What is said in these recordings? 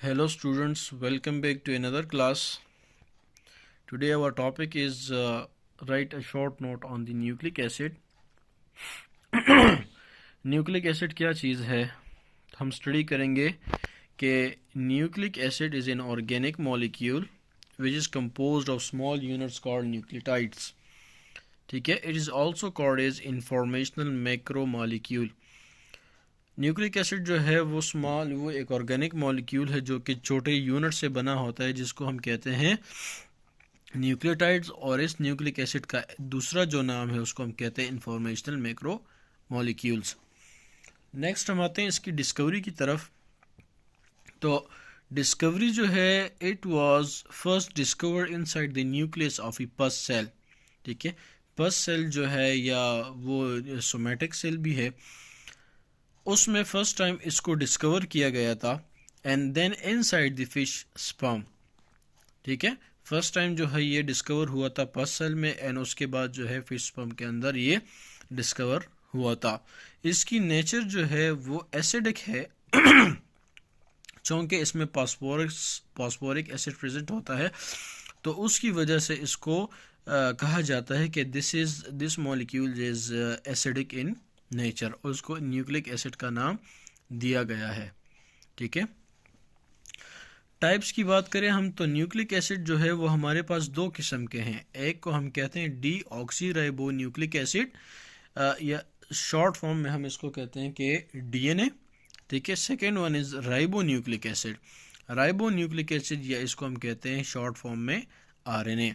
Hello students, welcome back to another class. Today our topic is write a short note on the nucleic acid. Nucleic acid क्या चीज़ है? हम study करेंगे कि nucleic acid is an organic molecule which is composed of small units called nucleotides. ठीक है, it is also called as informational macromolecule. Nucleic acid जो है वो एक ऑर्गेनिक मॉलिक्यूल है जो कि छोटे यूनिट से बना होता है, जिसको हम कहते हैं न्यूक्लियोटाइड्स. और इस न्यूक्लिक एसिड का दूसरा जो नाम है उसको हम कहते हैं इंफॉर्मेशनल मैक्रो मॉलिक्यूल्स. नेक्स्ट हम आते हैं इसकी डिस्कवरी की तरफ. तो डिस्कवरी जो है it was first discovered inside the nucleus of a pus cell. ठीक है, पस सेल जो है या वो सोमैटिक सेल भी है, उसमें फर्स्ट टाइम इसको डिस्कवर किया गया था. And then inside the fish sperm. ठीक है, फर्स्ट टाइम जो है ये डिस्कवर हुआ था पस सेल में, एंड उसके बाद जो है फिश स्पर्म के अंदर ये डिस्कवर हुआ था. इसकी नेचर जो है वो एसिडिक है चूँकि इसमें फास्फोरिक एसिड प्रेजेंट होता है, तो उसकी वजह से इसको कहा जाता है कि this molecule is acidic in nature, और उसको न्यूक्लिक एसिड का नाम दिया गया है. ठीक है, टाइप्स की बात करें हम तो न्यूक्लिक एसिड जो है वो हमारे पास दो किस्म के हैं. एक को हम कहते हैं D oxy ribo nucleic acid, या शॉर्ट फॉर्म में हम इसको कहते हैं कि डीएनए. ठीक है, second one is ribo nucleic acid. Ribo nucleic acid या इसको हम कहते हैं शॉर्ट फॉर्म में आरएनए.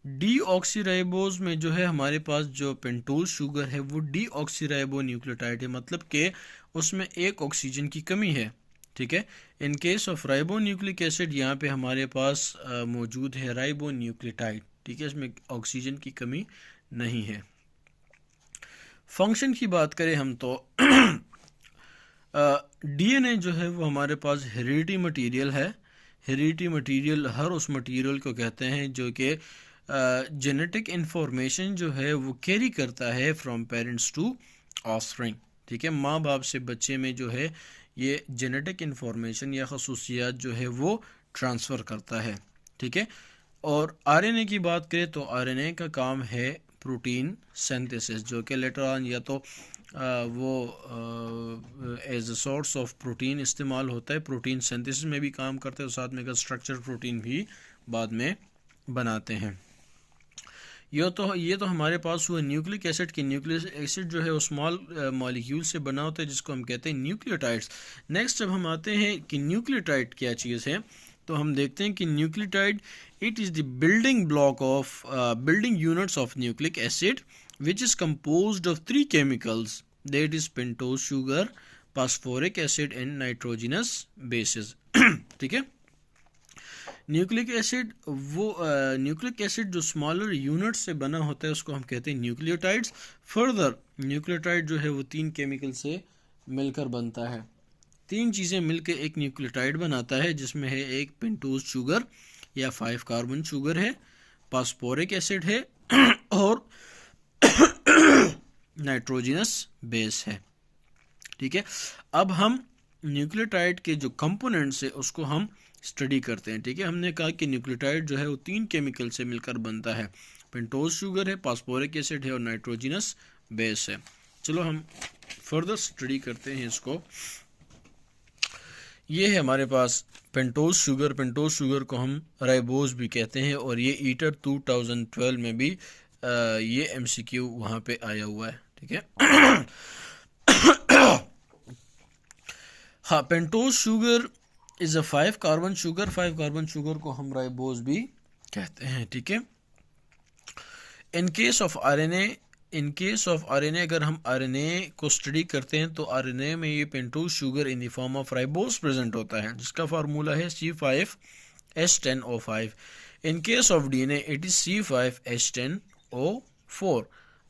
डी ऑक्सीराइबोज में जो है हमारे पास जो पेंटोज शुगर है वो डी ऑक्सीराइबो न्यूक्लियोटाइड है, मतलब कि उसमें एक ऑक्सीजन की कमी है. ठीक है, in case of ribo nucleic acid यहाँ पे हमारे पास मौजूद है राइबो न्यूक्लियोटाइड. ठीक है, इसमें ऑक्सीजन की कमी नहीं है. फंक्शन की बात करें हम तो डीएनए जो है वो हमारे पास हेरिडिटी मटेरियल है. हेरिडिटी मटेरियल हर उस मटेरियल को कहते हैं जो कि जेनेटिक इंफॉर्मेशन जो है वो कैरी करता है फ्रॉम पेरेंट्स टू ऑफस्प्रिंग. ठीक है, माँ बाप से बच्चे में जो है ये जेनेटिक इंफॉर्मेशन या खसूसियात जो है वो ट्रांसफ़र करता है. ठीक है, और आरएनए की बात करें तो आरएनए का काम है प्रोटीन सिंथेसिस, जो कि लेटर ऑन या तो वो as a source of protein इस्तेमाल होता है, प्रोटीन सिंथेसिस में भी काम करता है, और साथ में का स्ट्रक्चर प्रोटीन भी बाद में बनाते हैं. ये तो हमारे पास हुआ न्यूक्लिक एसिड की. न्यूक्लिक एसिड जो है वो स्मॉल मॉलिक्यूल से बना होता है जिसको हम कहते हैं न्यूक्लियोटाइड्स. नेक्स्ट जब हम आते हैं कि न्यूक्लियोटाइड क्या चीज़ है, तो हम देखते हैं कि nucleotide it is the building block of building units of nucleic acid which is composed of three chemicals, that is pentose sugar, phosphoric acid and nitrogenous bases. ठीक है, न्यूक्लिक एसिड न्यूक्लिक एसिड जो smaller unit से बना होता है उसको हम कहते हैं न्यूक्लियोटाइड्स. फर्दर न्यूक्लियोटाइड जो है वो तीन केमिकल से मिलकर बनता है. तीन चीज़ें मिलकर एक न्यूक्लियोटाइड बनाता है, जिसमें है एक पेंटोज शुगर या 5 कार्बन शुगर है, फास्फोरिक एसिड है और नाइट्रोजनस बेस है. ठीक है, अब हम न्यूक्लियोटाइड के जो कंपोनेंट्स है उसको हम स्टडी करते हैं. ठीक है, हमने कहा कि न्यूक्लियोटाइड जो है वो तीन केमिकल से मिलकर बनता है. पेंटोज शुगर है, फास्फोरिक एसिड है और नाइट्रोजनस बेस है. चलो हम फर्दर स्टडी करते हैं इसको. ये है हमारे पास पेंटोज शुगर. पेंटोज शुगर को हम राइबोज भी कहते हैं, और ये ईटर 2012 में भी ये एमसीक्यू वहाँ पे आया हुआ है. ठीक है हाँ, pentose sugar is a 5 carbon sugar. 5 carbon sugar को हम राइबोज भी कहते हैं. ठीक है, इन केस ऑफ आरएनए अगर हम आरएनए को स्टडी करते हैं तो आरएनए में ये pentose sugar in the form of ribose present होता है, जिसका फार्मूला है C5H10O5. In case of DNA it is C5H10O4.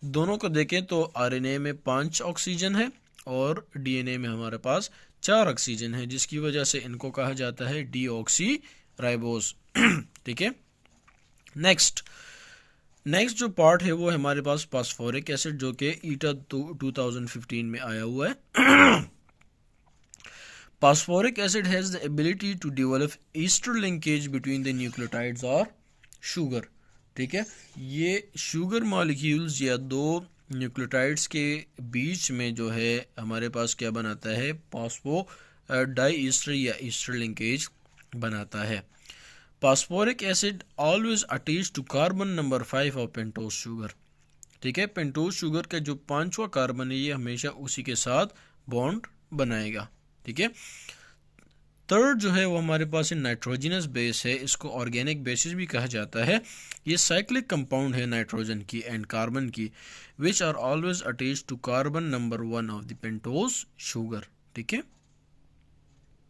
दोनों को देखें तो आरएनए में 5 ऑक्सीजन है और डीएनए में हमारे पास 4 ऑक्सीजन है, जिसकी वजह से इनको कहा जाता है डीऑक्सी राइबोज. ठीक है, नेक्स्ट जो पार्ट है वो है हमारे पास फास्फोरिक एसिड, जो कि ईटा 2015 में आया हुआ है. Phosphoric acid has the ability to develop ester linkage between the nucleotides और शुगर, ठीक है। ये शुगर मॉलिक्यूल्स या दो न्यूक्लियोटाइड्स के बीच में जो है हमारे पास क्या बनाता है, फॉस्फो डाई ईस्टर या ईस्टर लिंकेज बनाता है। Phosphoric acid always attach to carbon number 5 of pentose sugar, ठीक है। पेंटोज शुगर का जो 5वां कार्बन है ये हमेशा उसी के साथ बॉन्ड बनाएगा, ठीक है। थर्ड जो है वो हमारे पास नाइट्रोजनस बेस है, इसको ऑर्गेनिक बेसिस भी कहा जाता है। ये साइक्लिक कंपाउंड है नाइट्रोजन की एंड कार्बन की, which are always attached to carbon number 1 of the pentose sugar, ठीक है।